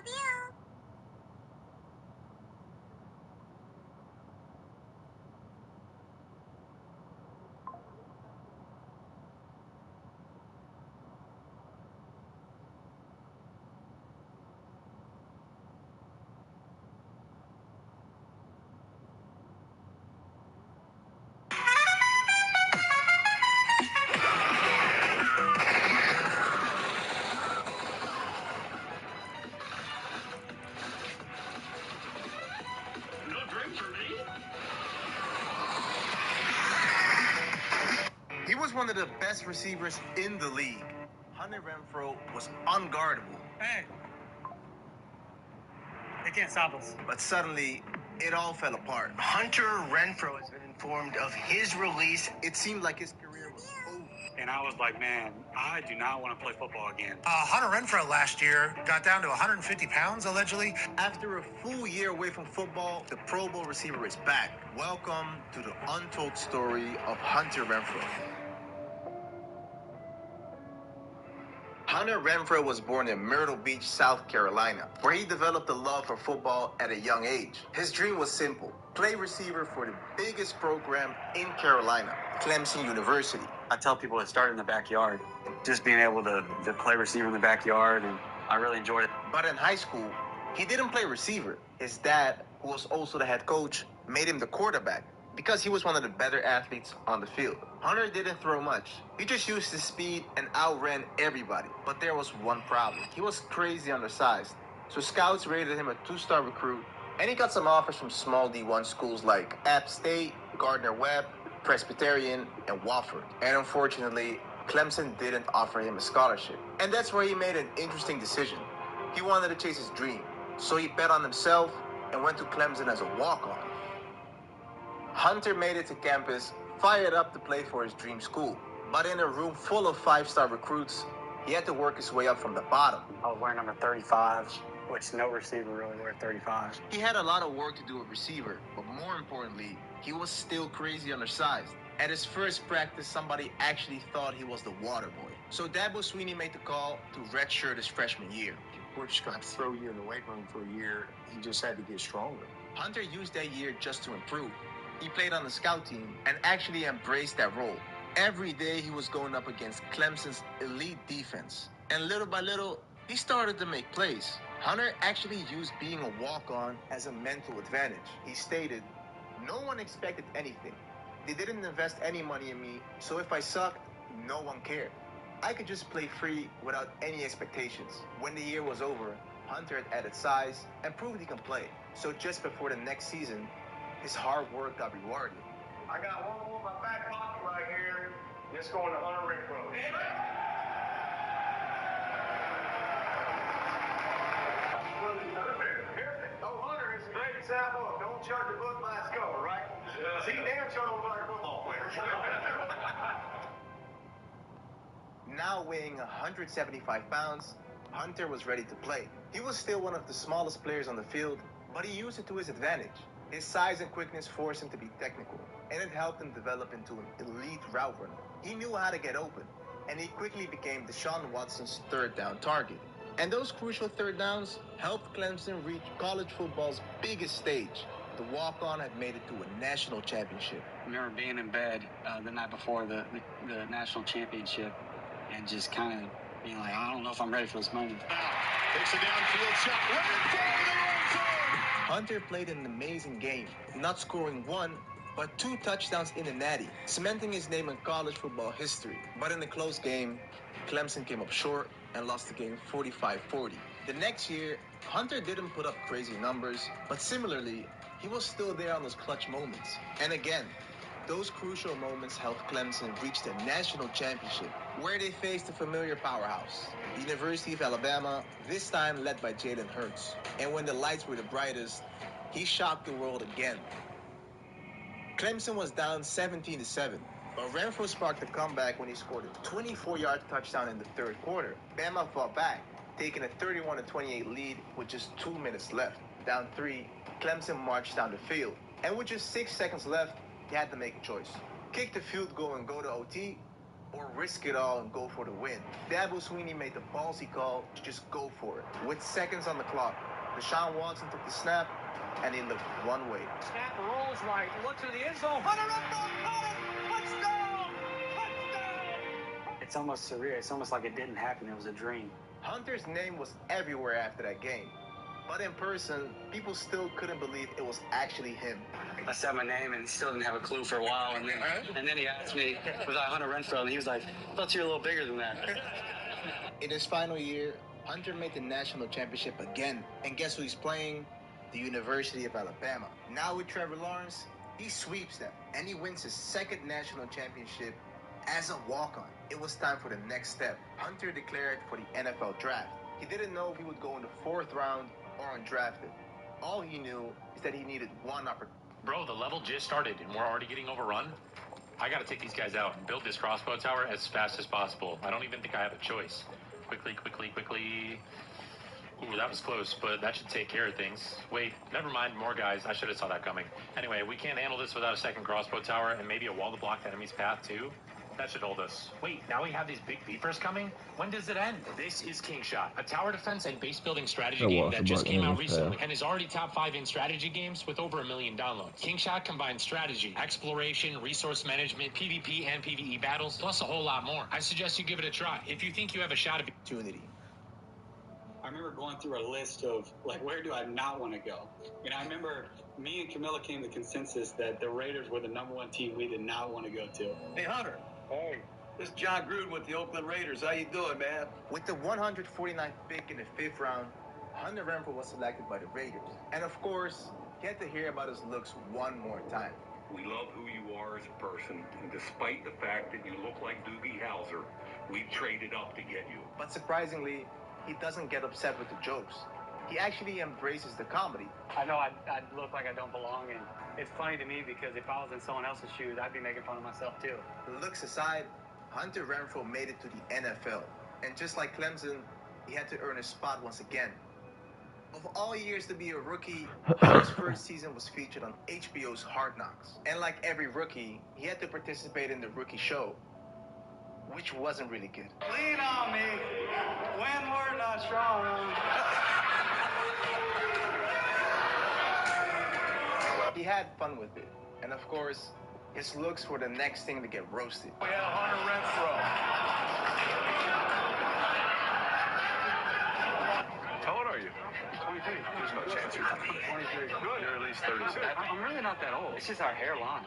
view. No drink for me? He was one of the best receivers in the league. Hunter Renfrow was unguardable. Hey. They can't stop us. But suddenly, it all fell apart. Hunter Renfrow has been informed of his release. It seemed like his career was over. And I was like, man, I do not want to play football again. Hunter Renfrow last year got down to 150 pounds, allegedly. After a full year away from football, the Pro Bowl receiver is back. Welcome to the untold story of Hunter Renfrow. Hunter Renfrow was born in Myrtle Beach, South Carolina, where he developed a love for football at a young age. His dream was simple: play receiver for the biggest program in Carolina, Clemson University. I tell people it started in the backyard. Just being able to play receiver in the backyard, and I really enjoyed it. But in high school, he didn't play receiver. His dad, who was also the head coach, made him the quarterback because he was one of the better athletes on the field. Hunter didn't throw much. He just used his speed and outran everybody. But there was one problem. He was crazy undersized. So scouts rated him a 2-star recruit, and he got some offers from small D1 schools like App State, Gardner-Webb, Presbyterian, and Wofford. And unfortunately, Clemson didn't offer him a scholarship. And that's where he made an interesting decision. He wanted to chase his dream. So he bet on himself and went to Clemson as a walk-on. Hunter made it to campus, fired up to play for his dream school. But in a room full of 5-star recruits, he had to work his way up from the bottom. I was wearing number 35, which no receiver really wears 35. He had a lot of work to do at receiver, but more importantly, he was still crazy undersized. At his first practice, somebody actually thought he was the water boy. So Dabo Swinney made the call to redshirt his freshman year. We're just going to throw you in the weight room for a year. He just had to get stronger. Hunter used that year just to improve. He played on the scout team and actually embraced that role. Every day he was going up against Clemson's elite defense. And little by little, he started to make plays. Hunter actually used being a walk-on as a mental advantage. He stated, "No one expected anything. They didn't invest any money in me, so if I sucked, no one cared. I could just play free without any expectations." When the year was over, Hunter had added size and proved he can play. So just before the next season, his hard work got rewarded. I got one more in my back pocket right here. It's going to Hunter Renfrow. Oh, Hunter is a great example of don't judge a book by its cover, right? See, damn sure don't like football players. Now weighing 175 pounds, Hunter was ready to play. He was still one of the smallest players on the field, but he used it to his advantage. His size and quickness forced him to be technical, and it helped him develop into an elite route runner. He knew how to get open, and he quickly became Deshaun Watson's third down target. And those crucial third downs helped Clemson reach college football's biggest stage. The walk-on had made it to a national championship. I remember being in bed the night before the national championship and just kind of being like, I don't know if I'm ready for this moment. Takes a downfield shot. Hunter played an amazing game, not scoring one, but 2 touchdowns in the Natty, cementing his name in college football history. But in a close game, Clemson came up short and lost the game 45-40. The next year, Hunter didn't put up crazy numbers, but similarly, he was still there on those clutch moments. And again, those crucial moments helped Clemson reach the national championship, where they faced a familiar powerhouse, the University of Alabama, this time led by Jalen Hurts. And when the lights were the brightest, he shocked the world again. Clemson was down 17-7, but Renfrow sparked a comeback when he scored a 24-yard touchdown in the third quarter. Bama fought back, taking a 31-28 lead with just 2 minutes left. Down 3, Clemson marched down the field, and with just 6 seconds left, he had to make a choice. Kick the field goal and go to OT, or risk it all and go for the win. Dabo Swinney made the ballsy call to just go for it. With seconds on the clock, Deshaun Watson took the snap, and he looked one way. Snap rolls right, looks to the end zone. Hunter touchdown! Touchdown! It's almost surreal. It's almost like it didn't happen. It was a dream. Hunter's name was everywhere after that game. But in person, people still couldn't believe it was actually him. I said my name and he still didn't have a clue for a while. And then he asked me, was I Hunter Renfrow? And he was like, I thought you were a little bigger than that. In his final year, Hunter made the national championship again. And guess who he's playing? The University of Alabama. Now with Trevor Lawrence, he sweeps them. And he wins his second national championship as a walk-on. It was time for the next step. Hunter declared for the NFL draft. He didn't know if he would go in the 4th round or undrafted. All he knew is that he needed one opportunity. Bro, the level just started and we're already getting overrun. I got to take these guys out and build this crossbow tower as fast as possible. I don't even think I have a choice. Quickly. Ooh, that was close, but that should take care of things. Wait, never mind, more guys. I should have saw that coming. Anyway, we can't handle this without a second crossbow tower and maybe a wall to block the enemy's path too. That should hold us. Wait, now we have these big beepers coming? When does it end? This is King Shot, a tower defense and base building strategy game that just came out recently and is already top 5 in strategy games with over 1 million downloads. King Shot combines strategy, exploration, resource management, PvP and PvE battles, plus a whole lot more. I suggest you give it a try if you think you have a shot at Opportunity. I remember going through a list of, like, where do I not want to go? And I remember me and Camilla came to consensus that the Raiders were the #1 team we did not want to go to. Hey, Hunter. Hey. This is John Gruden with the Oakland Raiders. How you doing, man? With the 149th pick in the 5th round, Hunter Renfrow was selected by the Raiders. And of course, he had to hear about his looks one more time. We love who you are as a person, and despite the fact that you look like Doogie Howser, we traded up to get you. But surprisingly, he doesn't get upset with the jokes. He actually embraces the comedy. I know I look like I don't belong, and it's funny to me because if I was in someone else's shoes, I'd be making fun of myself too. Looks aside, Hunter Renfrow made it to the NFL. And just like Clemson, he had to earn a spot once again. Of all years to be a rookie, Hunter's first season was featured on HBO's Hard Knocks. And like every rookie, he had to participate in the rookie show, which wasn't really good. Lean on me when we're not strong. He had fun with it. And of course, his looks were the next thing to get roasted. We have Hunter Renfrow. How old are you? 23. There's no chance you're 23. good. You're at least 37. I'm really not that old. It's just our hairline.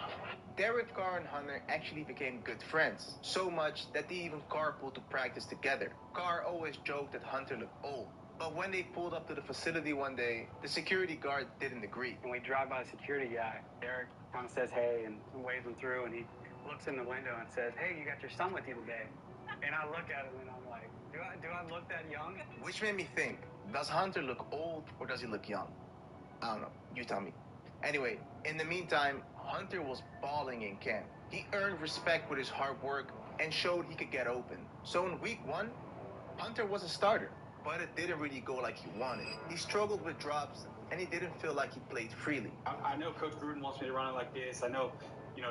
Derek Carr and Hunter actually became good friends, so much that they even carpooled to practice together. Carr always joked that Hunter looked old, but when they pulled up to the facility one day, the security guard didn't agree. When we drive by the security guy, Derek kind of says hey and waves him through, and he looks in the window and says, hey, you got your son with you today. And I look at him and I'm like, do I look that young? Which made me think, does Hunter look old or does he look young? I don't know, you tell me. Anyway, in the meantime, Hunter was balling in camp. He earned respect with his hard work and showed he could get open. So in week 1, Hunter was a starter, but it didn't really go like he wanted. He struggled with drops and he didn't feel like he played freely. I know Coach Gruden wants me to run it like this. I know,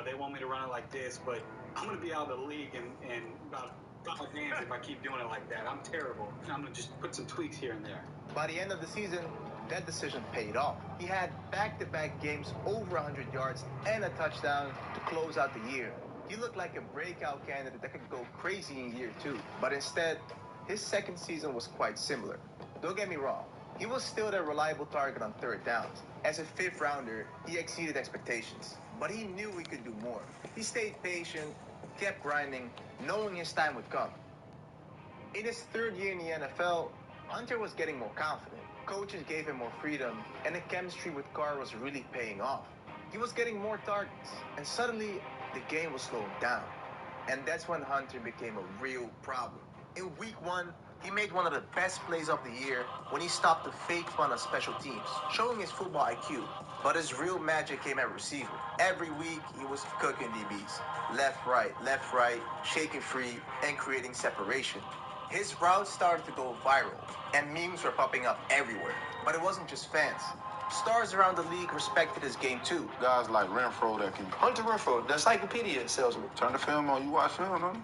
they want me to run it like this, but I'm going to be out of the league in about 5 games if I keep doing it like that. I'm terrible. I'm going to just put some tweaks here and there. By the end of the season, that decision paid off. He had back-to-back games over 100 yards and a touchdown to close out the year. He looked like a breakout candidate that could go crazy in year 2. But instead, his second season was quite similar. Don't get me wrong, he was still that reliable target on 3rd downs. As a 5th rounder, he exceeded expectations. But he knew he could do more. He stayed patient, kept grinding, knowing his time would come. In his 3rd year in the NFL, Hunter was getting more confident. Coaches gave him more freedom, and the chemistry with Carr was really paying off. He was getting more targets, and suddenly, the game was slowing down. And that's when Hunter became a real problem. In week 1, he made one of the best plays of the year when he stopped the fake punt on special teams, showing his football IQ. But his real magic came at receiver. Every week, he was cooking DBs. Left, right, shaking free, and creating separation. His routes started to go viral, and memes were popping up everywhere. But it wasn't just fans. Stars around the league respected his game too. Guys like Renfrow that can... Hunter Renfrow, the encyclopedia salesman. Turn the film on. You watch film, huh?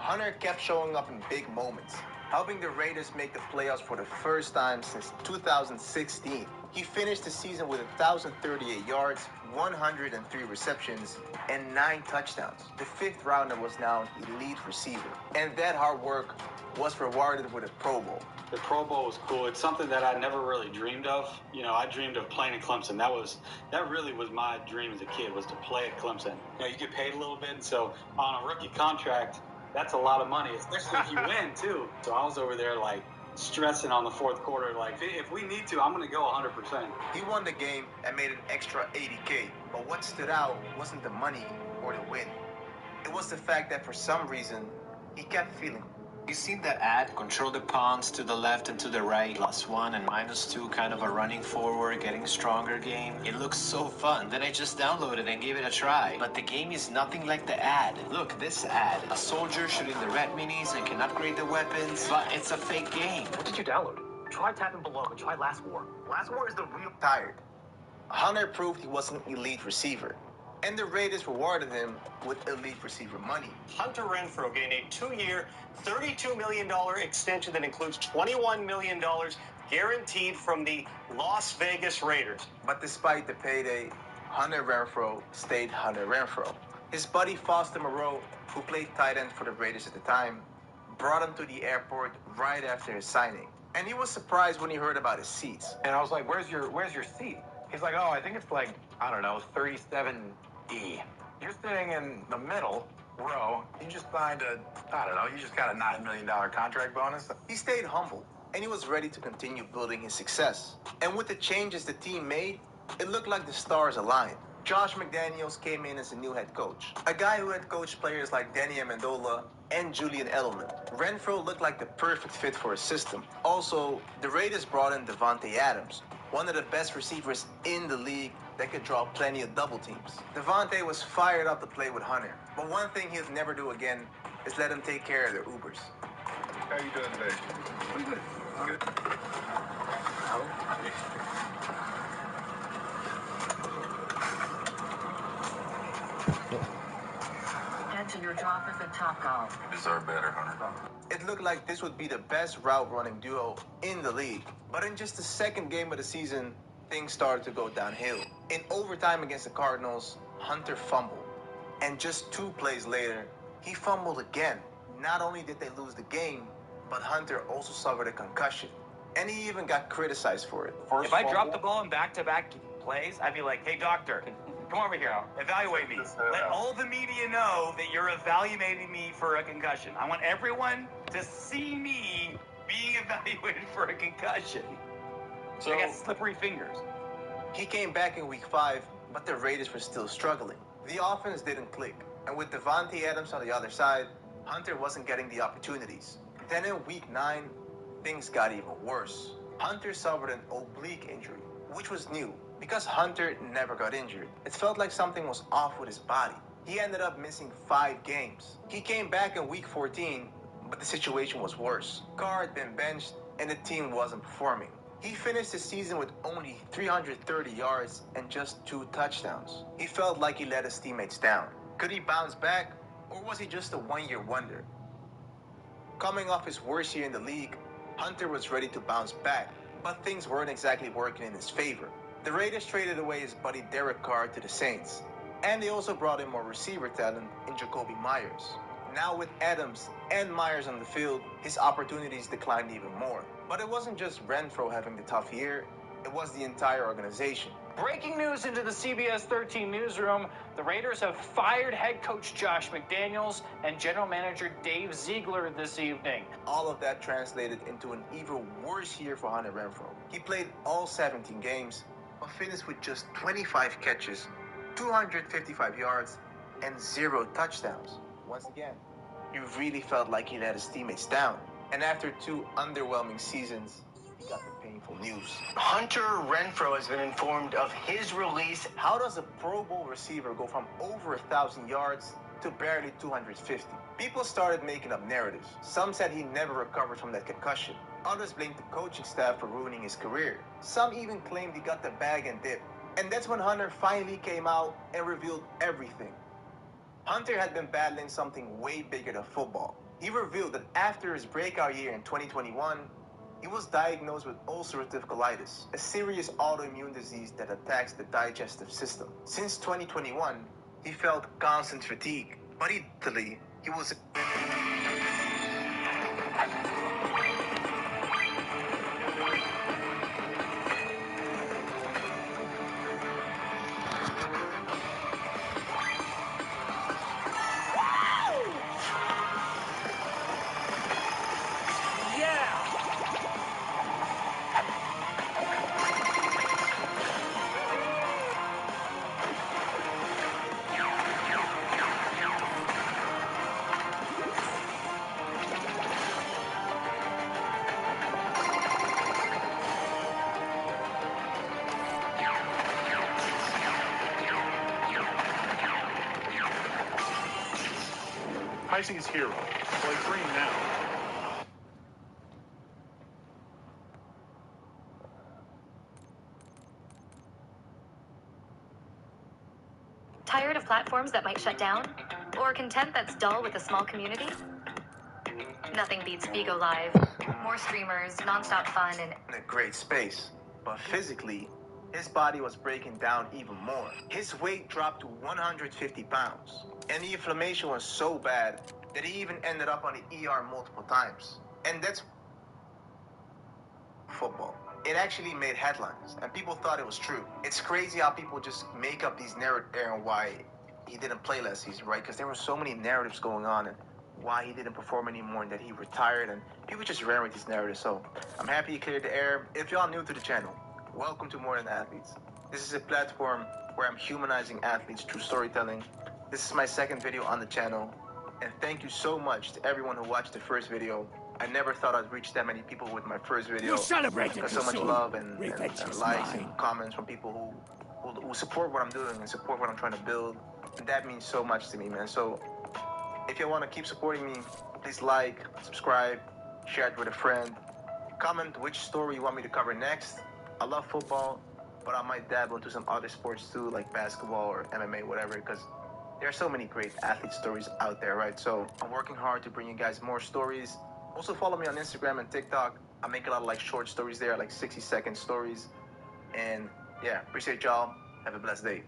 Hunter kept showing up in big moments, helping the Raiders make the playoffs for the first time since 2016. He finished the season with 1,038 yards, 103 receptions, and 9 touchdowns. The 5th rounder was now an elite receiver, and that hard work was rewarded with a Pro Bowl. The Pro Bowl was cool. It's something that I never really dreamed of. You know, I dreamed of playing at Clemson. That really was my dream as a kid, was to play at Clemson. You know, you get paid a little bit, and so on a rookie contract, that's a lot of money, especially if you win too. So I was over there like stressing on the fourth quarter, like if we need to, I'm going to go 100%. He won the game and made an extra $80K, but what stood out wasn't the money or the win. It was the fact that for some reason, he kept feeling. You seen that ad? Control the pawns to the left and to the right. +1 and -2, kind of a running forward, getting stronger game. It looks so fun. Then I just downloaded and gave it a try. But the game is nothing like the ad. Look, this ad. A soldier shooting the red minis and can upgrade the weapons, but it's a fake game. What did you download? Try tapping below and try Last War. Last War is the real... Tired. Hunter proved he was an elite receiver, and the Raiders rewarded him with elite receiver money. Hunter Renfrow gained a 2-year, $32 million extension that includes $21 million guaranteed from the Las Vegas Raiders. But despite the payday, Hunter Renfrow stayed Hunter Renfrow. His buddy Foster Moreau, who played tight end for the Raiders at the time, brought him to the airport right after his signing. And he was surprised when he heard about his seats. And I was like, where's your seat? He's like, oh, I think it's like, I don't know, 37E. You're sitting in the middle row. You just signed you just got a $9 million contract bonus. He stayed humble, and he was ready to continue building his success. And with the changes the team made, it looked like the stars aligned. Josh McDaniels came in as a new head coach, a guy who had coached players like Danny Amendola and Julian Edelman. Renfrow looked like the perfect fit for his system. Also, the Raiders brought in Davante Adams, one of the best receivers in the league that could draw plenty of double teams. Davante was fired up to play with Hunter, but one thing he'll never do again is let him take care of their Ubers. How you doing today? I'm good. Good. Head to your drop at the Top Golf. You deserve better, Hunter. It looked like this would be the best route running duo in the league, but in just the second game of the season, things started to go downhill. In overtime against the Cardinals, Hunter fumbled. And just 2 plays later, he fumbled again. Not only did they lose the game, but Hunter also suffered a concussion. And he even got criticized for it. If I dropped the ball in back-to-back plays, I'd be like, hey, doctor, come over here. Evaluate me. Let all the media know that you're evaluating me for a concussion. I want everyone to see me being evaluated for a concussion. So I got slippery fingers. He came back in week 5, but the Raiders were still struggling. The offense didn't click, and with Davante Adams on the other side, Hunter wasn't getting the opportunities. Then in week 9, things got even worse. Hunter suffered an oblique injury, which was new, because Hunter never got injured. It felt like something was off with his body. He ended up missing 5 games. He came back in week 14, but the situation was worse. Carr had been benched, and the team wasn't performing. He finished the season with only 330 yards and just 2 touchdowns. He felt like he let his teammates down. Could he bounce back, or was he just a one-year wonder? Coming off his worst year in the league, Hunter was ready to bounce back, but things weren't exactly working in his favor. The Raiders traded away his buddy Derek Carr to the Saints, and they also brought in more receiver talent in Jacoby Myers. Now with Adams and Myers on the field, his opportunities declined even more. But it wasn't just Renfrow having the tough year, it was the entire organization. Breaking news into the CBS 13 newsroom. The Raiders have fired head coach Josh McDaniels and general manager Dave Ziegler this evening. All of that translated into an even worse year for Hunter Renfrow. He played all 17 games, but finished with just 25 catches, 255 yards, and 0 touchdowns. Once again, he really felt like he let his teammates down. And after 2 underwhelming seasons, we got the painful news. Hunter Renfrow has been informed of his release. How does a Pro Bowl receiver go from over 1,000 yards to barely 250? People started making up narratives. Some said he never recovered from that concussion. Others blamed the coaching staff for ruining his career. Some even claimed he got the bag and dip. And that's when Hunter finally came out and revealed everything. Hunter had been battling something way bigger than football. He revealed that after his breakout year in 2021, he was diagnosed with ulcerative colitis, a serious autoimmune disease that attacks the digestive system. Since 2021, he felt constant fatigue, but he was Icing his hero. Play green now. Tired of platforms that might shut down? Or content that's dull with a small community? Nothing beats Bigo Live. More streamers, nonstop fun, and in a great space. But physically, his body was breaking down even more. His weight dropped to 150 pounds. And the inflammation was so bad that he even ended up on the ER multiple times. And that's football. It actually made headlines, and people thought it was true. It's crazy how people just make up these narratives and why he didn't play last season, right? Because there were so many narratives going on and why he didn't perform anymore and that he retired, and people just ran with these narratives. So I'm happy he cleared the air. If y'all new to the channel, welcome to More Than Athletes. This is a platform where I'm humanizing athletes through storytelling. This is my second video on the channel, and thank you so much to everyone who watched the first video. I never thought I'd reach that many people with my first video. You celebrated Got so much soon. love and Revenge is likes mine. and comments from people who support what I'm doing and support what I'm trying to build. And that means so much to me, man. So if you want to keep supporting me, please like, subscribe, share it with a friend. Comment which story you want me to cover next. I love football, but I might dabble into some other sports too, like basketball or MMA, whatever, because there are so many great athlete stories out there, right? So I'm working hard to bring you guys more stories. Also follow me on Instagram and TikTok. I make a lot of like short stories there, like 60-second stories. And yeah, appreciate y'all. Have a blessed day.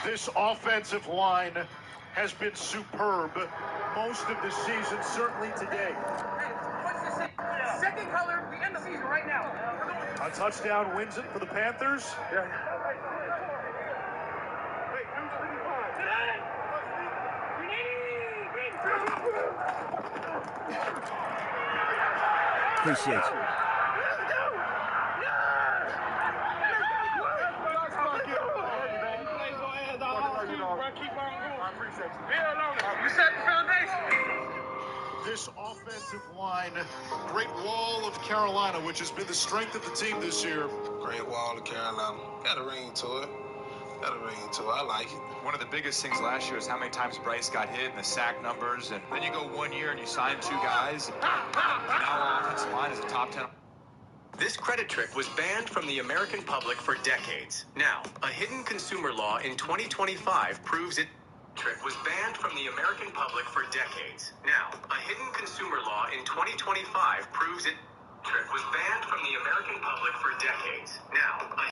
This offensive line has been superb most of the season, certainly today. Second color, we end the season right now. A touchdown wins it for the Panthers. Appreciate you. This offensive line, great wall of Carolina, which has been the strength of the team this year. Great wall of Carolina. Got a ring to it. I like it. One of the biggest things last year is how many times Bryce got hit and the sack numbers. And then you go 1 year and you sign 2 guys. And now our offensive line is a top 10. This credit trick was banned from the American public for decades. Now, a hidden consumer law in 2025 proves it. Trick was banned from the American public for decades. Now, a hidden consumer law in 2025 proves it. Trick was banned from the American public for decades. Now, a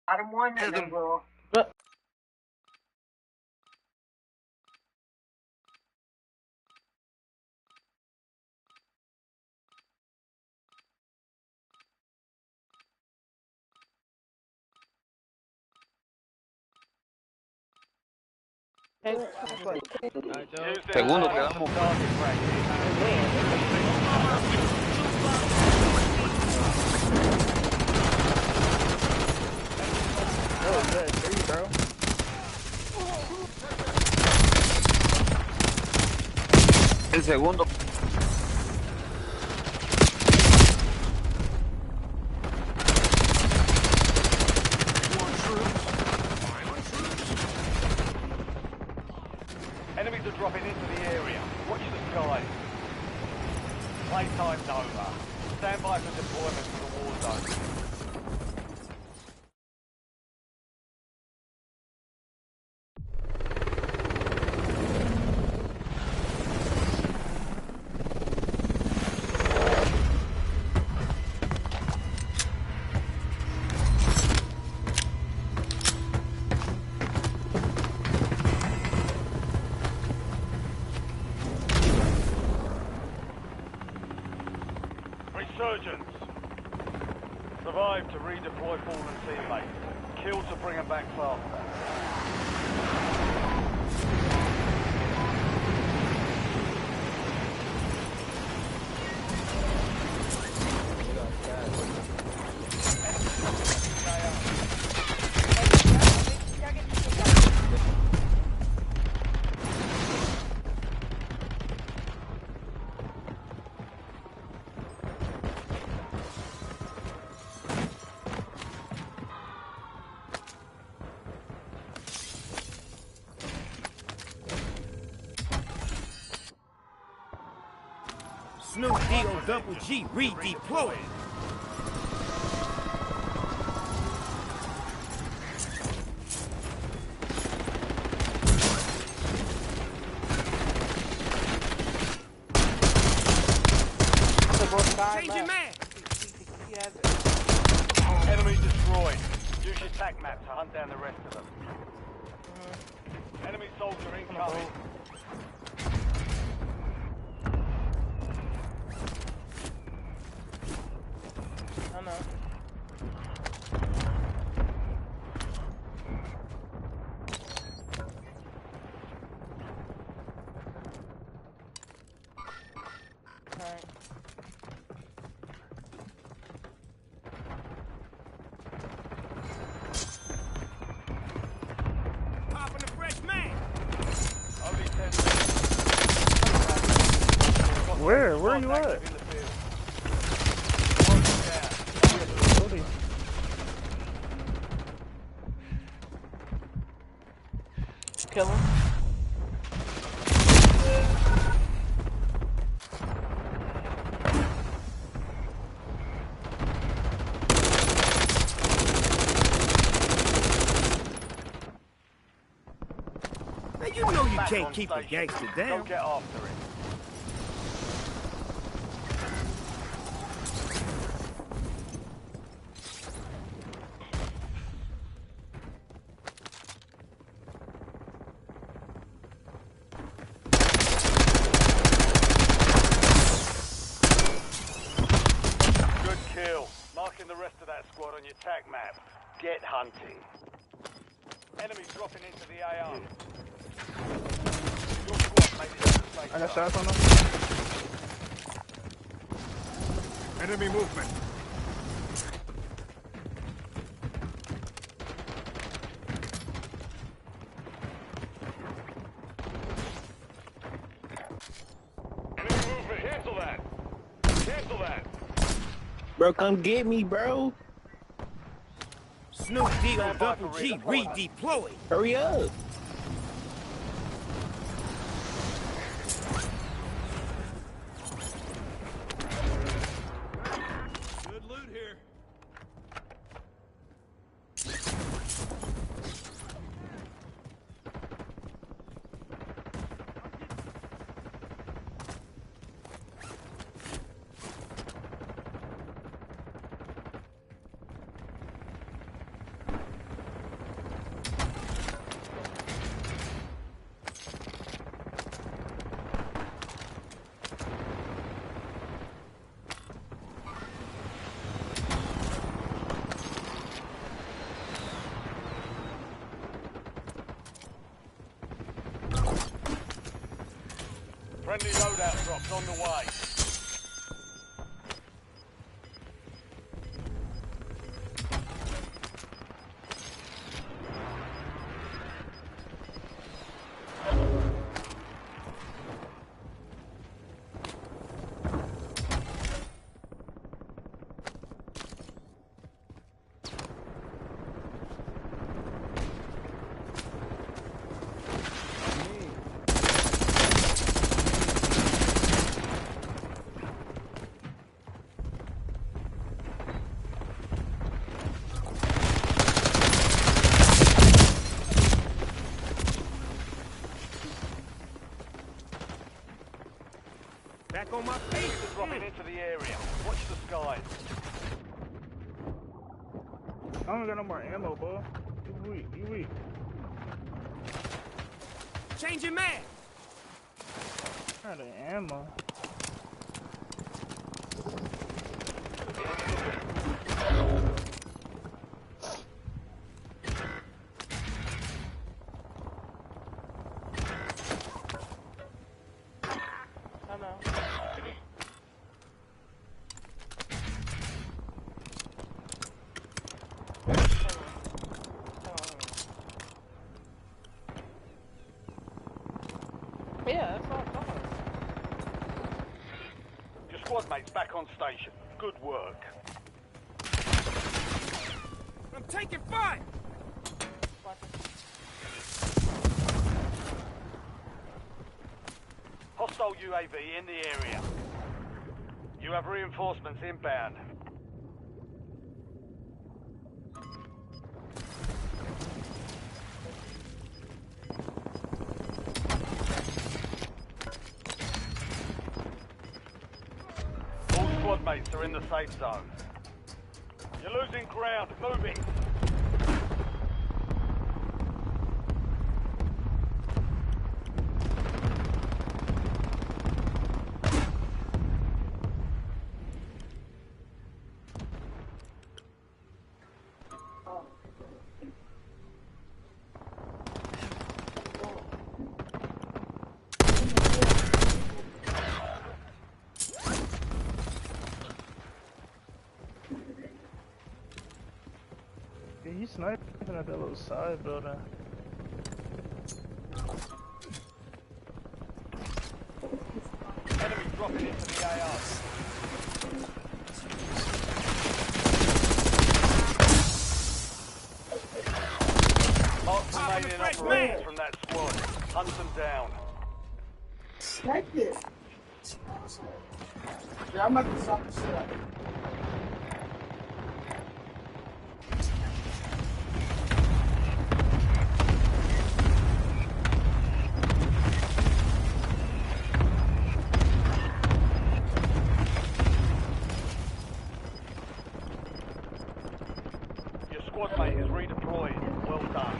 Bottom one, and then we'll. Segundo quedamos. Oh, good. There you go. El segundo. Enemies are dropping into the area. Watch the skies. Playtime's over. Stand by for deployment to the war zone. Resurgence. Survive to redeploy fallen teammates. Kill to bring them back faster. Snoop D-O-double-G redeployed. Changing man! Enemy destroyed. Use your tac map to hunt down the rest of them. Enemy soldier incoming. I know. Alright. Popping a fresh man. Only 10 Where? Where are you at? Kill him. Now you know you can't keep a gangster down. Don't get after it. Good kill. Marking the rest of that squad on your tac map. Get hunting. Enemies dropping into the AR. Your squad made it to the safe I got shots on them. Enemy movement. Enemy movement. Cancel that. Cancel that. Bro, come get me, bro. Snoop D-O-double-G redeployed. Hurry up. Good loot here. Friendly loadout drops on the way. Back on my feet. Enemies are dropping into the area. Watch the skies. I don't got no more ammo, boy. You weak, you weak. Changing mag. Out of ammo. Yeah, that's not fun. Your squad mates back on station. Good work. I'm taking fire. Hostile UAV in the area. You have reinforcements inbound. All squad mates are in the safe zone. You're losing ground. Moving. Yeah, he's sniping at that little side building. Enemy dropping into the AR. Mark remaining operators from that squad. Hunt them down. Snipe this. Yeah, I'm about to stop the shit out of it. Your squad mate is redeployed. Well done.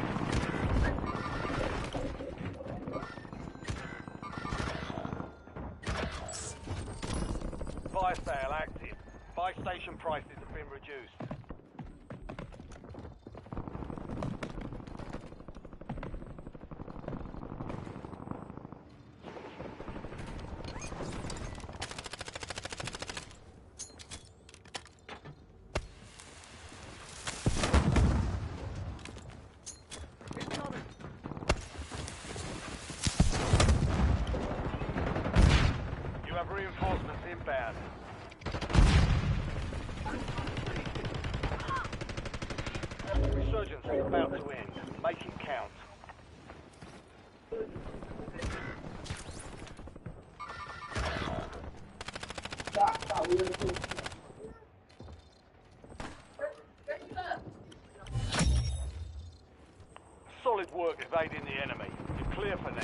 Fire sale active. Buy station prices have been reduced. You have reinforcements inbound. Resurgence is about to end. Make it count. Solid work evading the enemy. You're clear for now.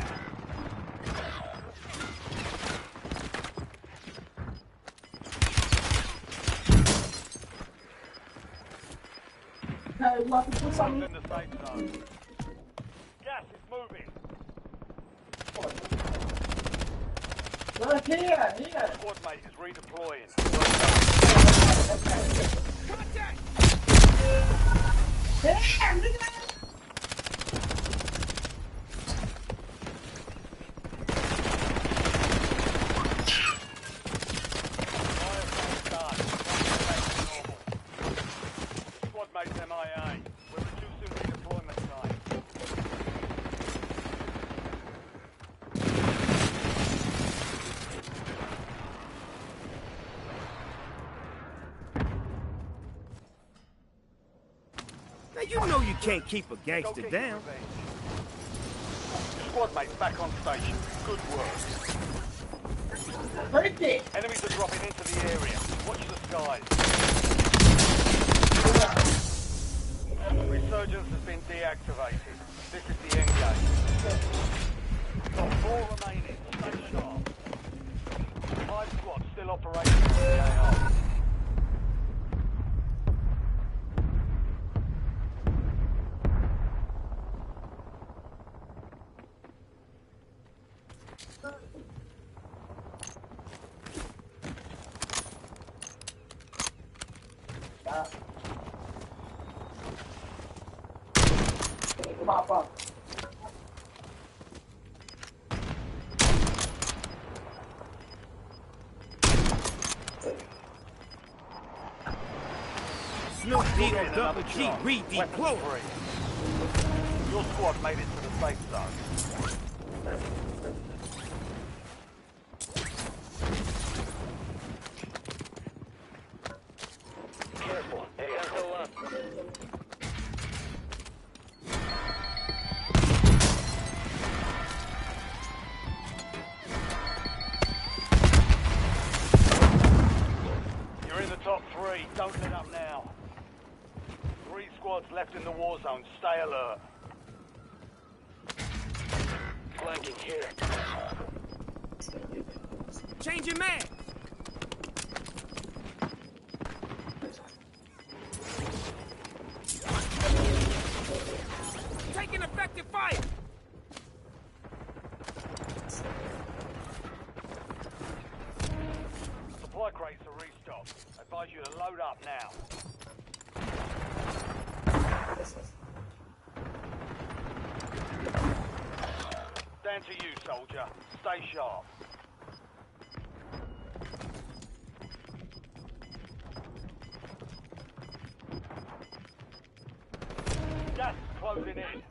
Hey, Lucky, put something in the safe zone. Gas is moving. Look here, here. Squad mate is redeploying. Damn, look at that. you know you can't keep a gangster down. Squad mates back on station. Good work. Break it! Enemies are dropping into the area. Watch the skies. Resurgence has been deactivated. This is the end game. Got 4 remaining. Stay sharp. 5 squads still operating in the AR. Pop up. Snoop D on Double G redeploy. Your squad made it to the safe zone. Careful. Go up. You're in the top 3. Don't let up now. 3 squads left in the war zone. Stay alert. Flanking here. Change your man. Taking effective fire. Supply crates are restocked. I advise you to load up now. Stand to you, soldier. Stay sharp. Gas is closing in.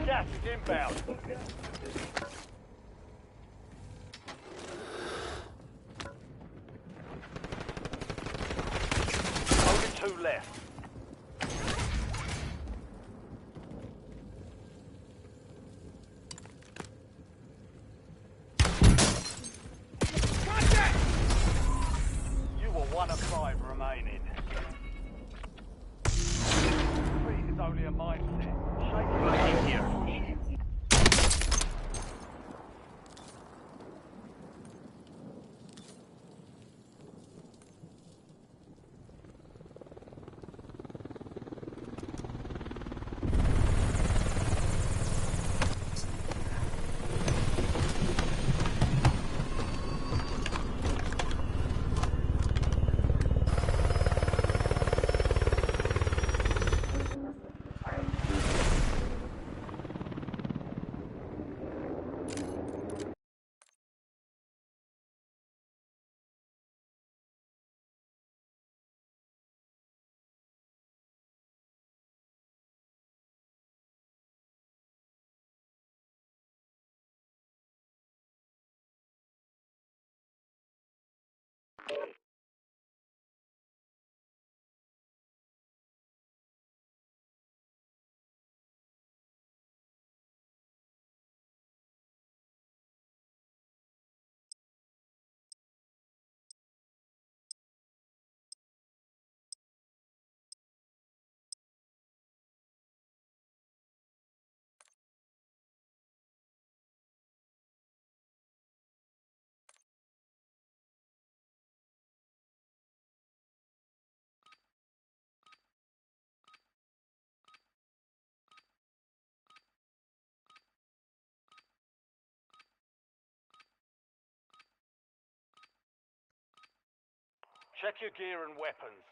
Gas is inbound. Only 2 left. Contact! You were 1 of 5 remaining. Defeat is only a mindset. Shake it here. Check your gear and weapons.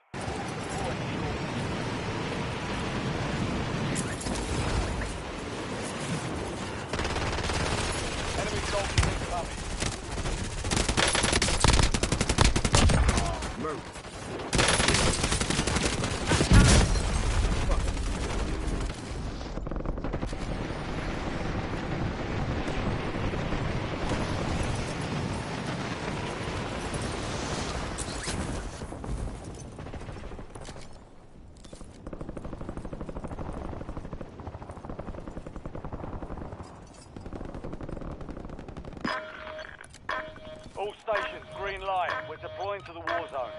Enemy soldiers incoming. Move. All stations, green light. We're deploying to the war zone.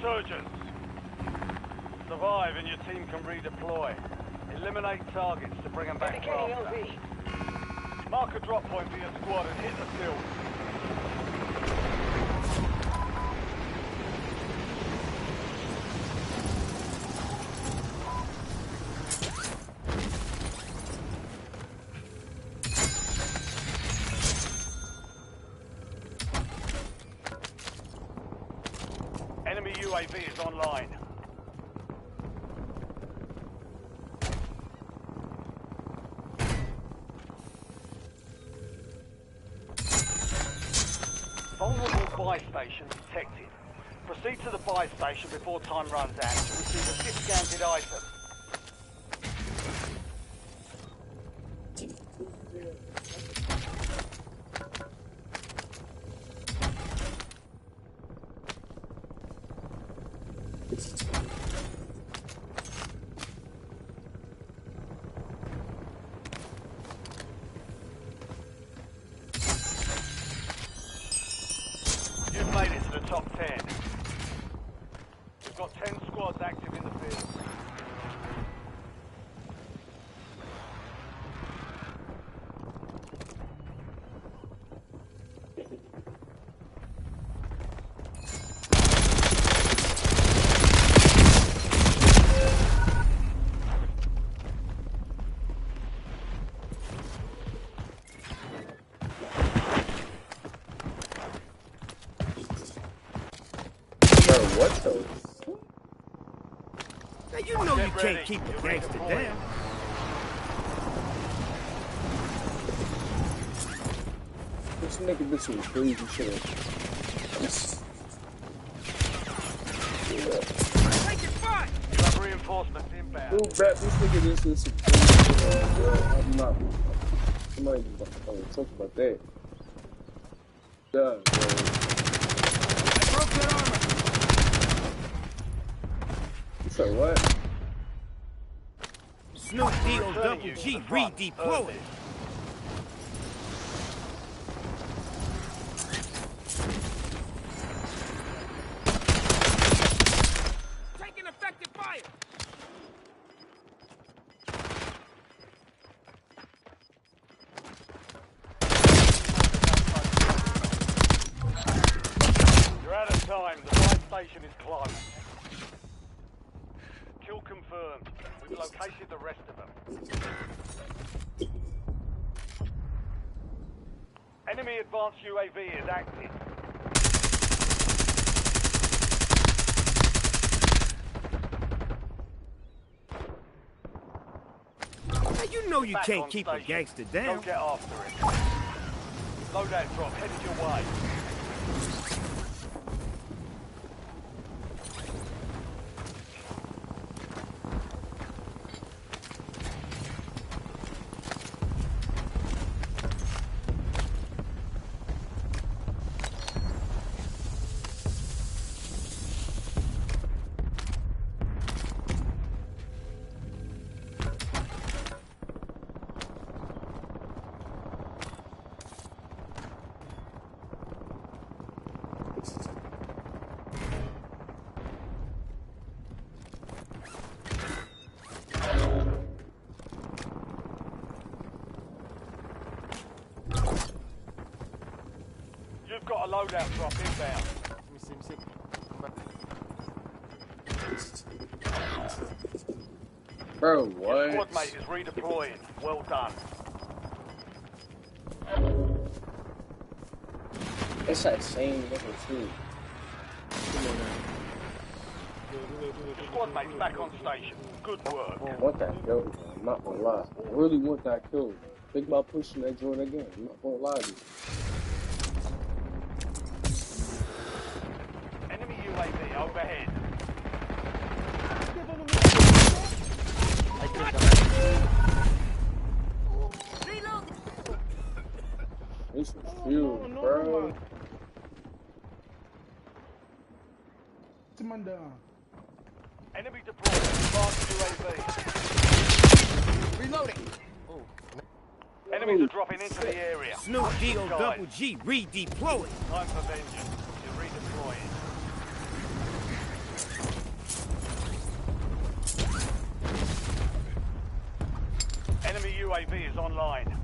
Resurgence. Survive and your team can redeploy. Eliminate targets to bring them back faster. Mark a drop point for your squad and hit the field. Enemy UAV is online. Vulnerable buy station detected. Proceed to the buy station before time runs out to receive a discounted item. You've made it to the top 10. We've got 10 squads active in the field. What the? Now you know you can't keep a gangster down. This nigga did some crazy shit. Taking fire! You have reinforcements inbound. Dude, Brad, this nigga just did some crazy shit. I'm not even gonna talk about that. Duh, bro. So what? Snoop D-O-double-G redeployed. Taking effective fire. You're out of time. The buy station is closed. Kill confirmed. We've located the rest of them. Enemy advanced UAV is active. Now you know you Back can't on keep a station. gangster Go down. get after it. Loadout drop headed your way. got a loadout drop inbound. Let me see. Bro, Your what? squad mate is redeploying. Well done. It's that same level too. Come on now. Your squad mate's back on station. Good work. I want that kill. I'm not gonna lie. I really want that kill. Think about pushing that joint again. I'm not gonna lie to you. Enemy UAV overhead. This was huge, bro. Enemy deployed. Advanced UAV. Reloading. Enemies are dropping into the area. Snoop D-O-double G redeployed. Time for vengeance. You're redeploying. Enemy UAV is online.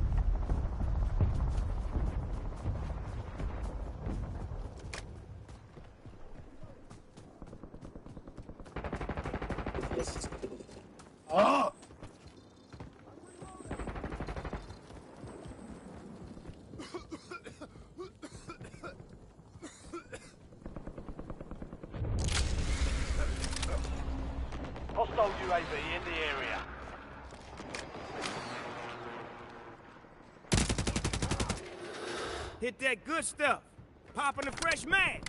Oh! Hostile UAV in the area. Hit that good stuff. Popping a fresh mag.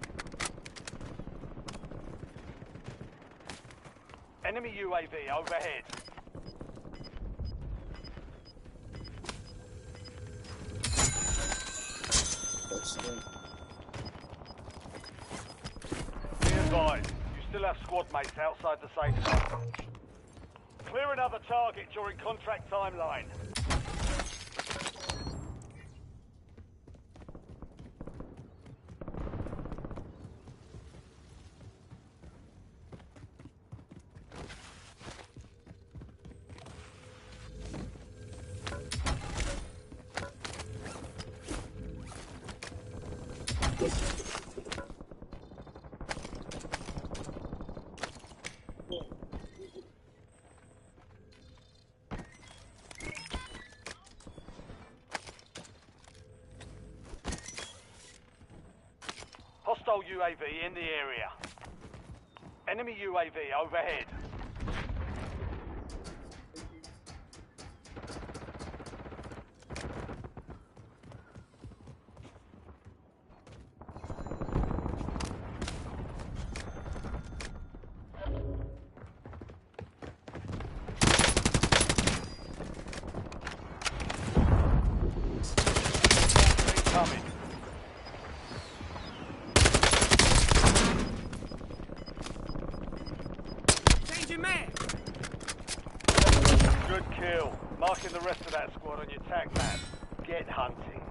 Enemy UAV overhead. Be advised, you still have squad mates outside the safe zone. Clear another target during contract timeline. Hostile UAV in the area. Enemy UAV overhead. Incoming. Changing man. Good kill. Marking the rest of that squad on your tag map. Get hunting.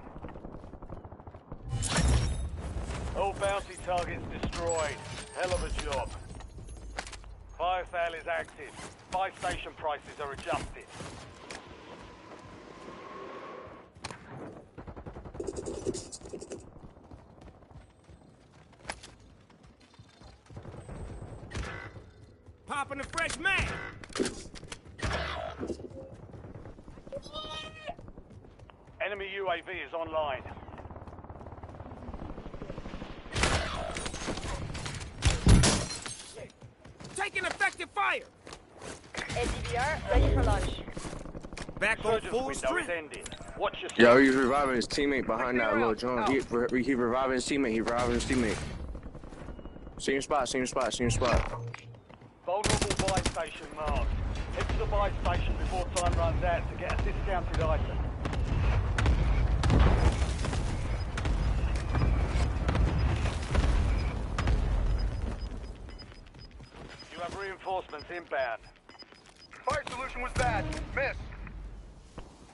All bounty targets destroyed. Hell of a job. Fire sale is active. Buy station prices are adjusted. Popping a fresh mag. Enemy UAV is online. Taking effective fire. LDVR ready for launch. Back on Surgeon's full window is strength. ending. Watch your Yo, he's reviving his teammate behind that little joint. He reviving his teammate. He reviving his teammate. Same spot. Vulnerable buy station marked. Head to the buy station before time runs out to get a discounted item. You have reinforcements inbound. Fire solution was bad. Miss.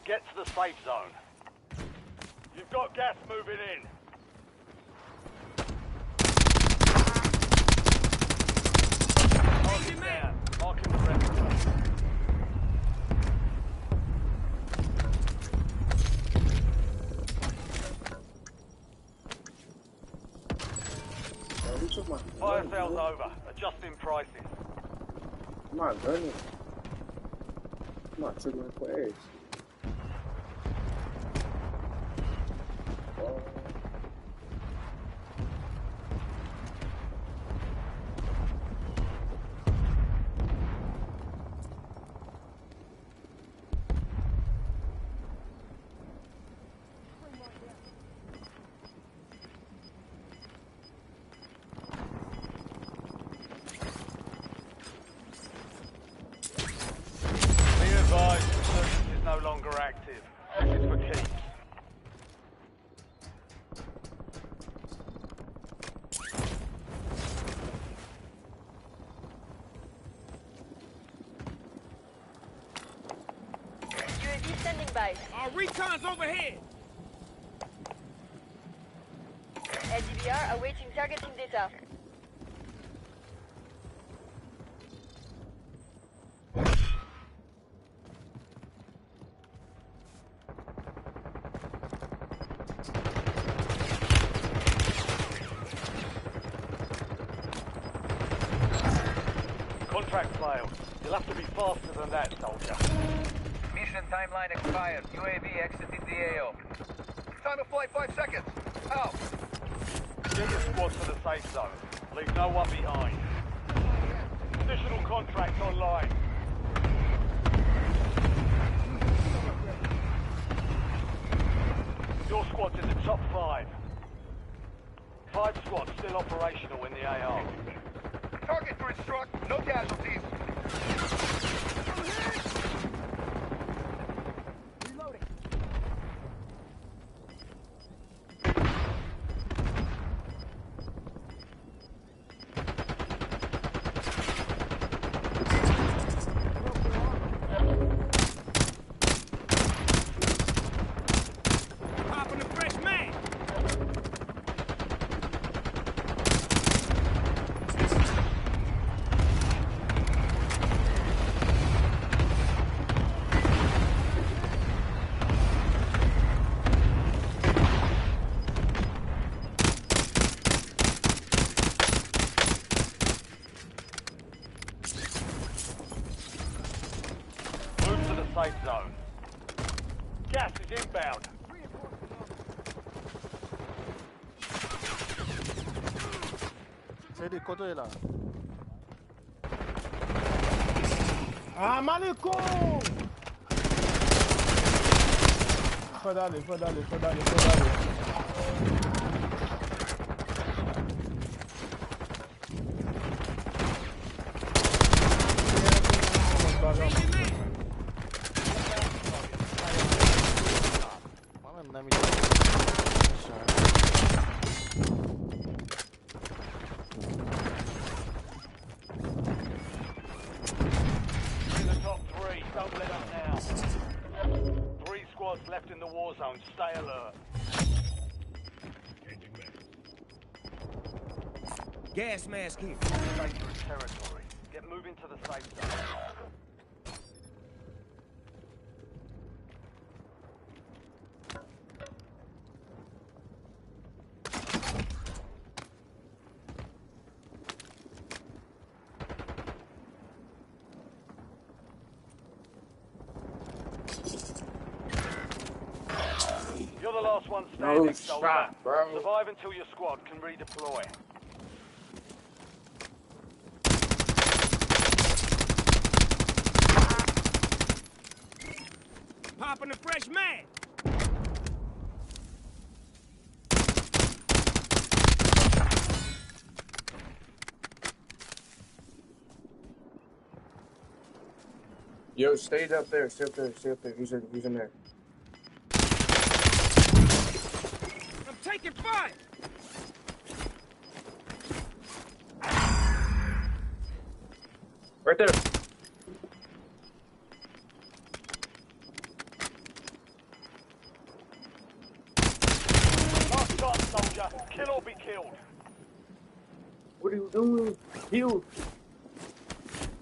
Get to the safe zone. You've got gas moving in. Marking down. Marking the rest of them. Sale's over. Adjusting prices. Come on, burn it. Come on, triggering players. Active. This is for keeps. UAV standing by. Our recon's overhead. LDBR awaiting targeting data. Contract failed. You'll have to be faster than that, soldier. Mission timeline expired. UAV exited the AO. Time of flight 5 seconds. Out. Get your squad to the safe zone. Leave no one behind. Additional contracts online. Your squad's in the top 5. 5 squads still operational in the AR. Target for instruct. No casualties. Reloading. Popping a fresh man. Safe zone. Gas is inbound. C'est des côtés là. Ah, maluco! Faut d'aller. In the top 3, don't let up now. 3 squads left in the war zone. Stay alert. Gas mask here. Dangerous territory. Get moving to the safe zone. You're the last one standing, No soldier. shot, bro. Survive until your squad can redeploy. Popping a fresh man. Yo, stay up there. Stay up there. He's in there. I'm taking fire. Right there. Last shot, soldier. Kill or be killed. What are you doing? Heal.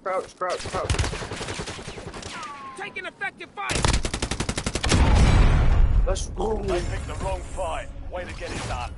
Crouch. Taking effective fire. Let's go. They picked the wrong fight. Way to get it done.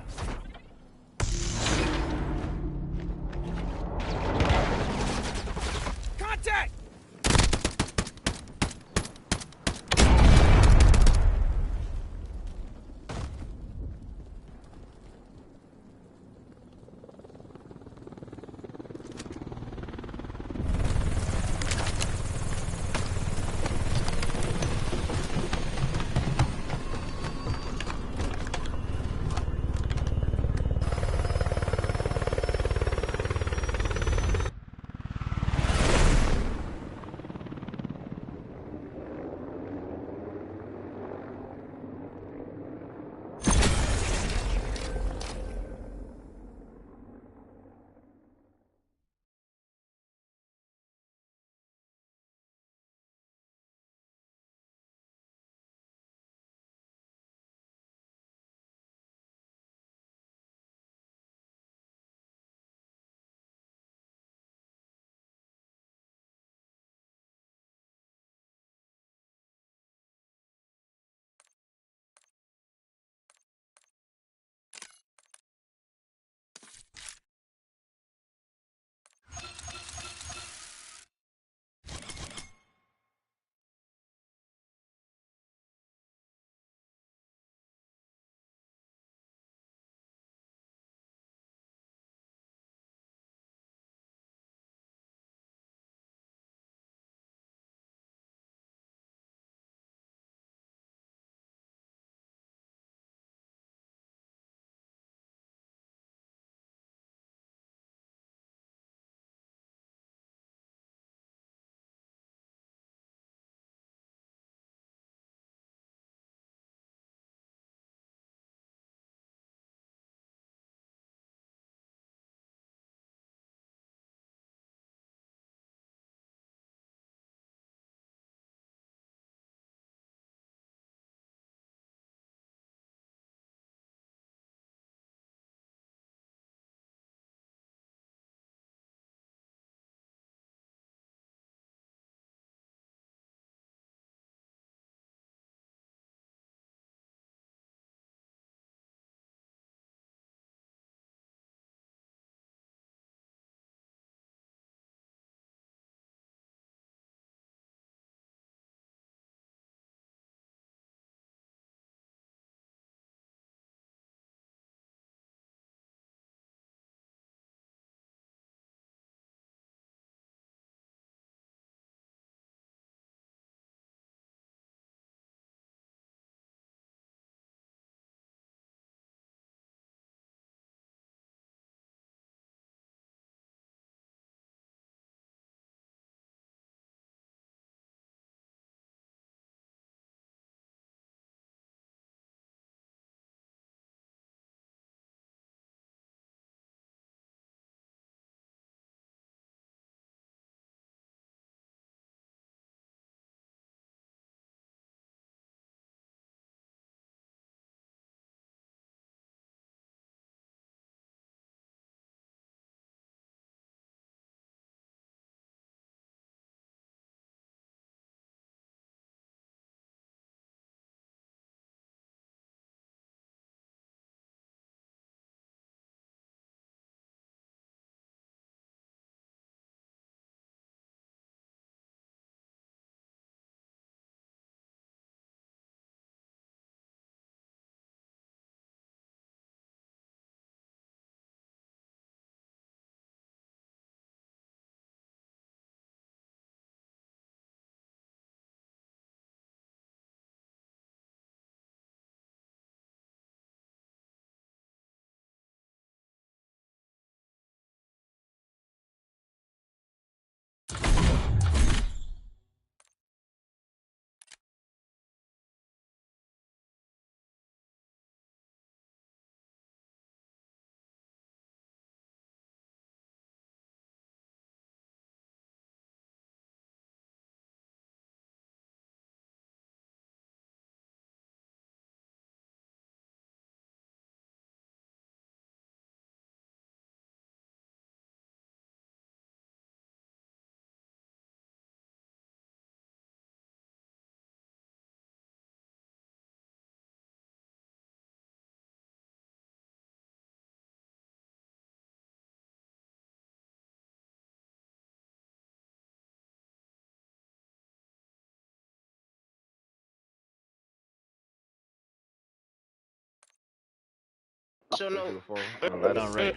So no. Right on right.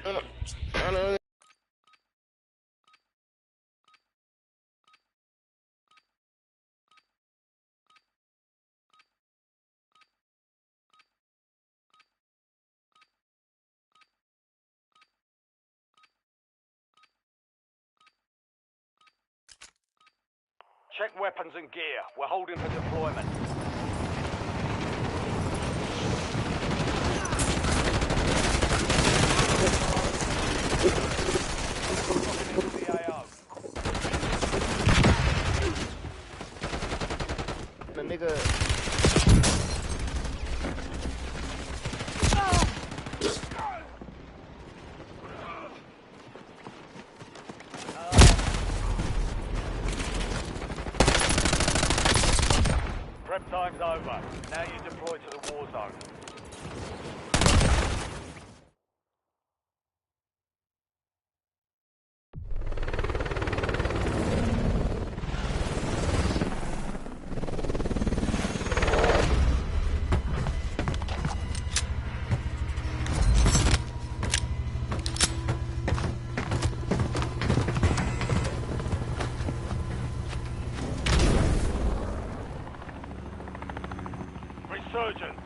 Check weapons and gear. We're holding for deployment. The nigga. Prep time's over. Now you deploy to the war zone. Resurgence.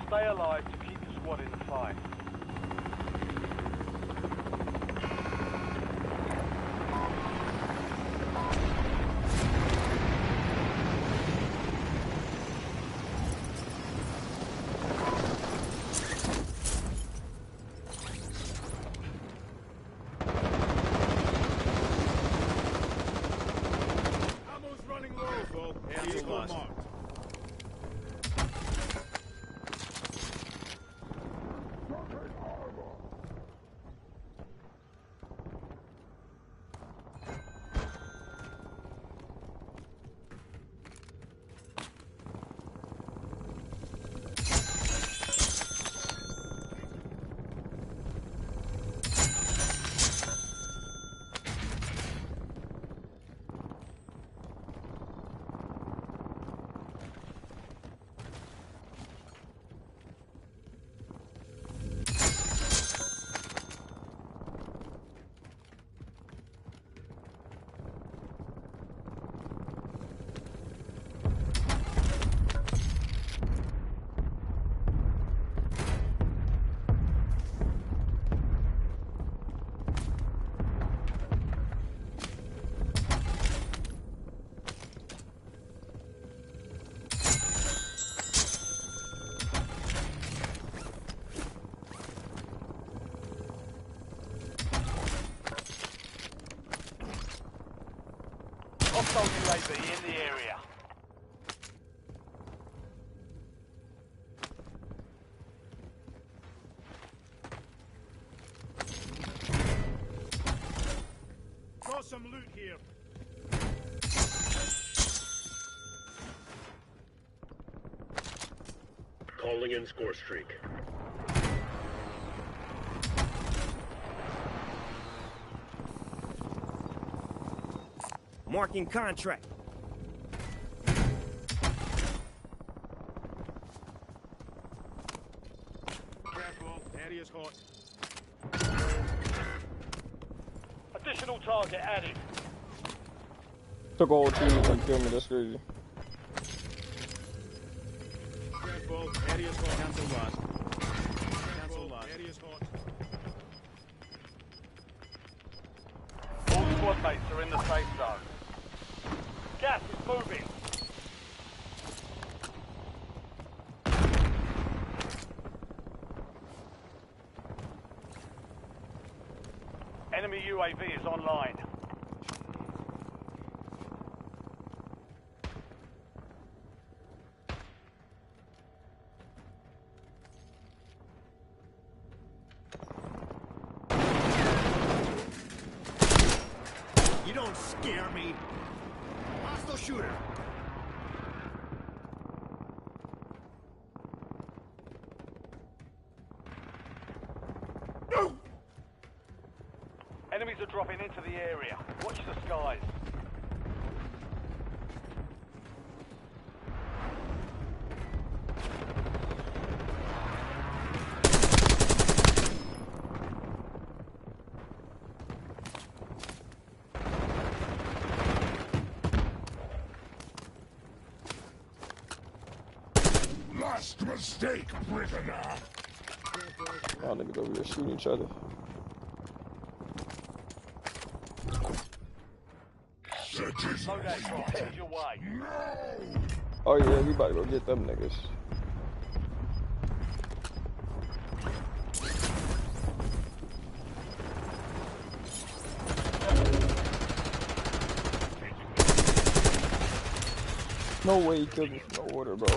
Stay alive to keep the squad in the fight. Ammo's running low, folks. Vehicle marked. Hostile UAV in the area. Got some loot here. Calling in score streak. Marking contract. Careful, area's hot. Additional target added. Took all two and killed me, that's crazy. Careful, area's hot. Cancel last. Cancel last. Area's hot. All squad mates are in the safe zone. Gas is moving. Enemy UAV is online. You don't scare me. Hostile shooter. Enemies are dropping into the area. Watch the skies. First mistake, prisoner. Y'all niggas over here shooting each other. Oh yeah, we about to go get them niggas. No way he killed me for no order, bro.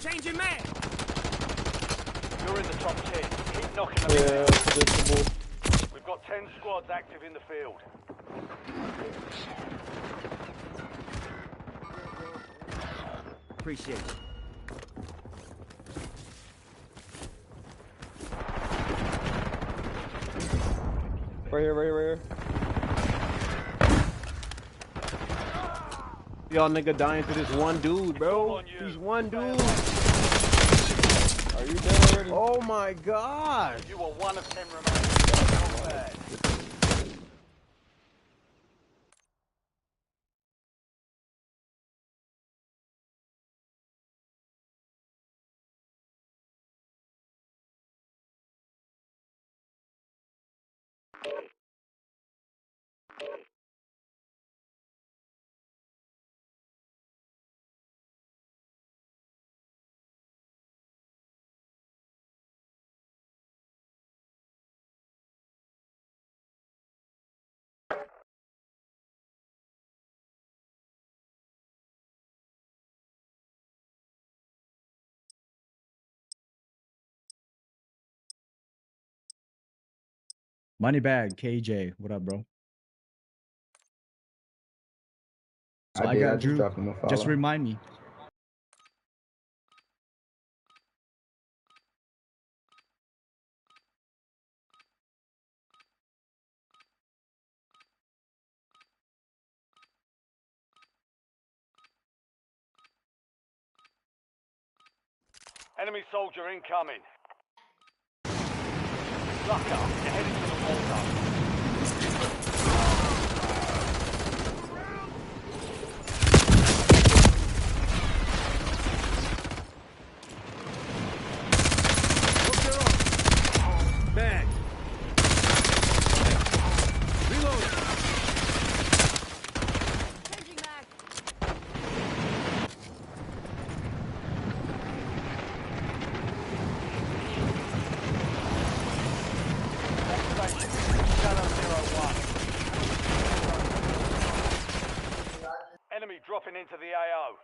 Changing man. You're in the top 10. Keep knocking them Yeah, predictable. We've got 10 squads active in the field. Appreciate it. Right here, right here, right here. Y'all nigga dying for this one dude, bro. He's one dude. Are you dead already? Oh my god. You are one of 10 remaining. Not bad. Moneybag, KJ, what up, bro? So I I got just Drew. dropped him a follow. Just remind me. Enemy soldier incoming. Lock up. You're heading to the wall zone. Bag. Reload. Changing mag. Enemy dropping into the AO.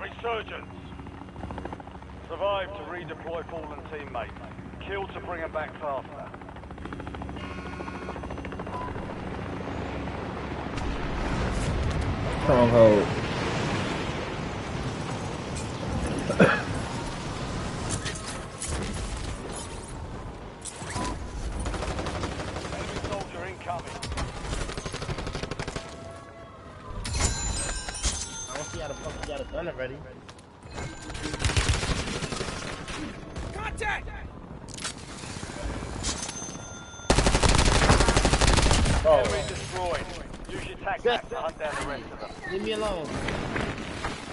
Resurgence. Survive to redeploy fallen teammates. Kill to bring them back faster. Stronghold. Enemy soldier incoming. I don't see how the fuck you got a gun already. Contact! Oh. Enemy destroyed. Use your tac pack to hunt down the rest of them. Leave me alone.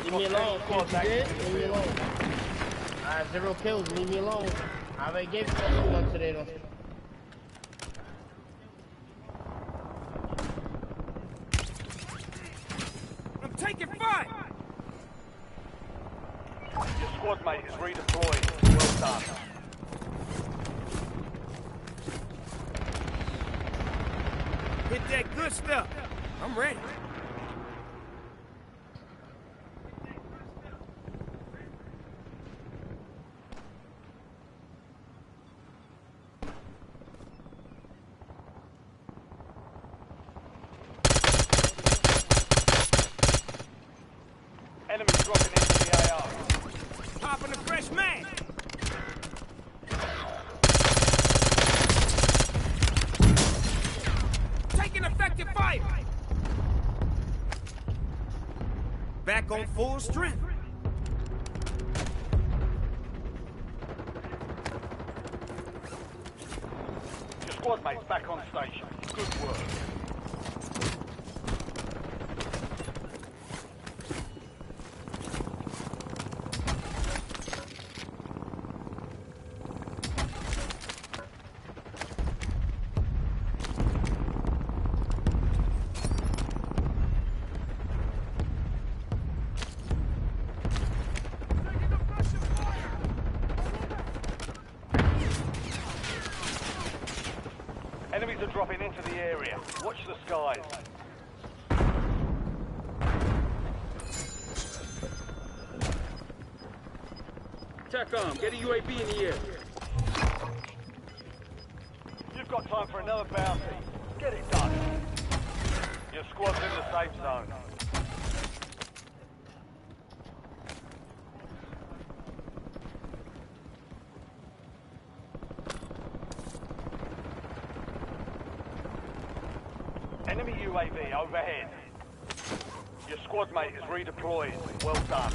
Leave me alone. What you did? Leave me alone. I have 0 kills. Leave me alone. I already gave you one today though. I'm taking fire! Your squad mate is redeployed. Well done. Hit that good stuff. I'm ready. Enemy dropping into the AO. Popping a fresh man. Taking fire! Back on full strength. Your squad mates back on station. Good work. Enemies are dropping into the area. Watch the skies. TACOM, get a UAV in the air. You've got time for another bounty. Get it done. Your squad's in the safe zone. Enemy UAV overhead. Your squad mate is redeployed. Well done.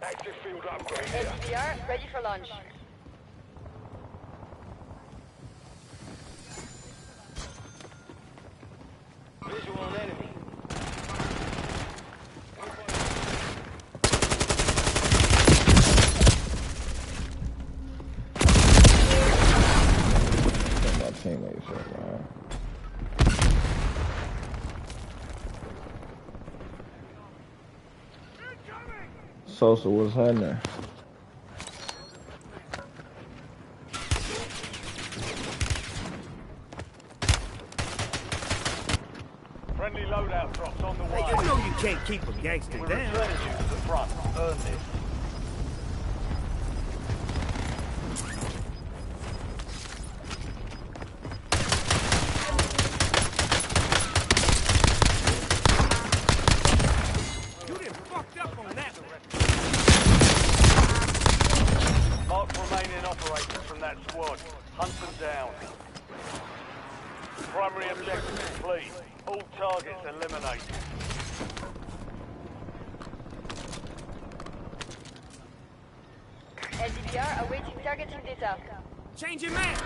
Active field upgrade. SDR, ready for launch. Visual on enemy. My teammates are man. Sosa, what's happening? Friendly loadout drops on the way. You know you can't keep a gangster We're down. returning you to the front. Earn this. You done fucked up on that one. Mark remaining operators from that squad. Hunt them down. Primary objective complete. All targets eliminated. LDBR awaiting targeting data. Changing man.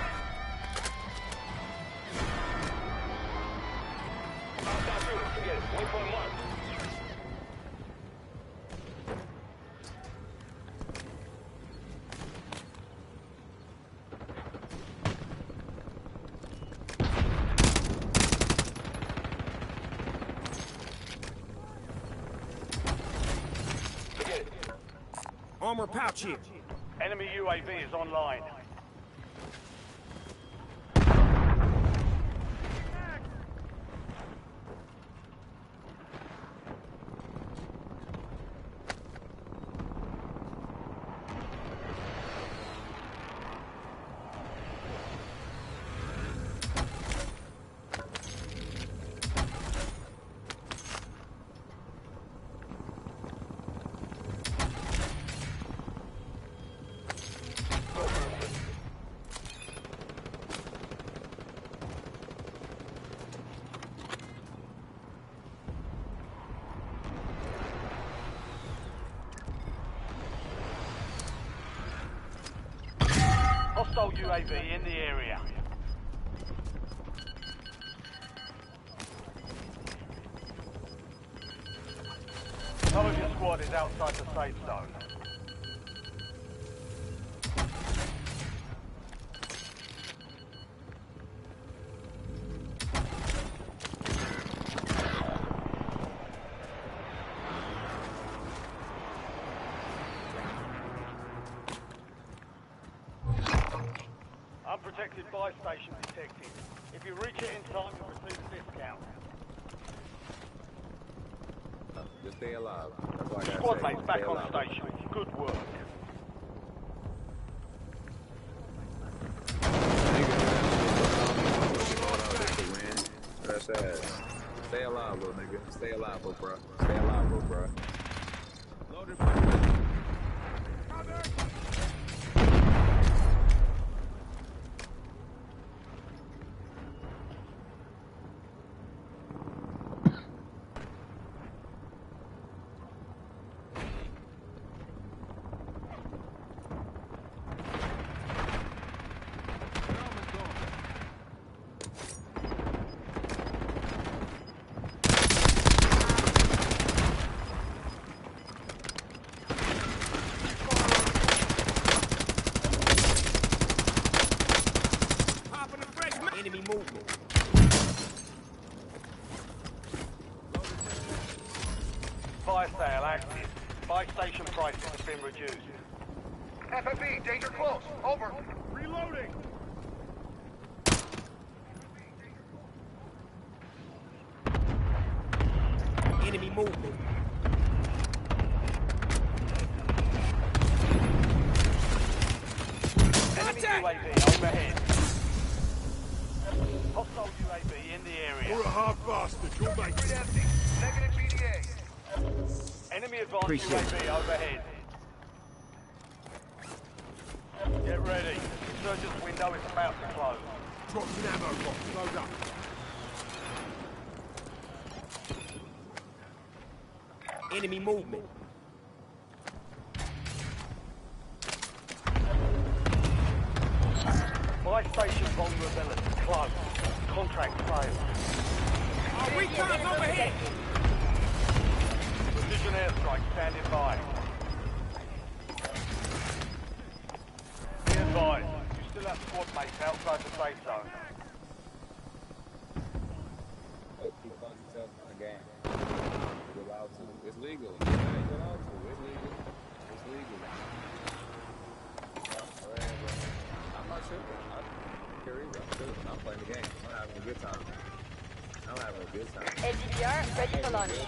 Armor pouch here. Enemy UAV is online. Hostile UAV in the area. Some of your squad is outside the safe zone. Unprotected buy station detected. If you reach it in time, you'll receive a discount. Just stay alive. That's all I gotta Squad say. mates back Stay on alive. station. Good work. push ass. Stay alive, little nigga. Stay alive, little bro. Stay alive, little bro. Loaded. Enemy movement. Fire sale active. Buy station prices have been reduced. FFE, danger close. Over. Reloading. Enemy movement. Enemy UAV overhead. Hostile UAV in the area. You're a hard bastard. You'll make it. Empty. Negative PDA. Enemy advanced Appreciate UAV overhead. Get ready. Insurgent's window is about to close. Drop an ammo box. Load up. Enemy movement. Buy station vulnerability closed. Contract failed. Our recon's overhead. Precision airstrike standing by. Be advised, you still have squad mates outside the safe zone. Keep on yourself in the game. You're allowed to. It's legal. You're allowed to. It's legal. It's legal. Alright, bro. I'm not tripping. I'm chilling. I'm playing the game. I'm having a good time. I'm having a good time. LDPR ready for launch.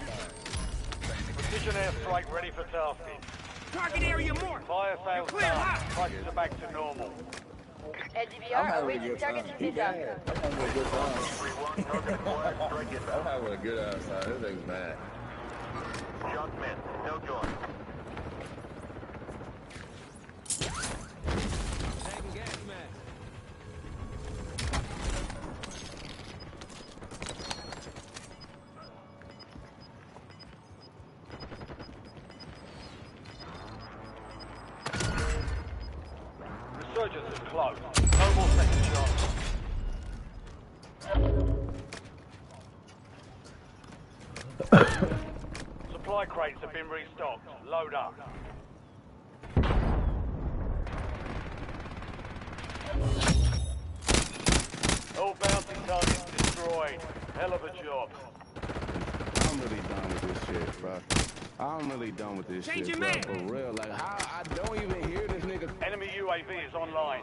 Precision airstrike ready for tasking. Target area marked. Fire sales Clear done. hot. Prices are back to normal. LDPR awaiting targeting data. I'm having a good time. I'm having a good ass time. This thing's mad. John Smith, no join. Resurgence is closed. No more second shots. Supply crates have been restocked. Load up. All bounty targets destroyed. Hell of a job. I'm really done with this shit, bro. I'm really done with this shit, bro. For real. Like, how I don't even hear this nigga. Enemy UAV is online.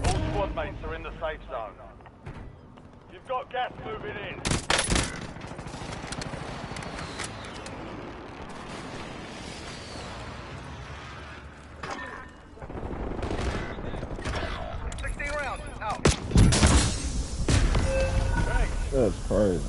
All squad mates are in the safe zone. You've got gas moving in. Rounds out. That's crazy.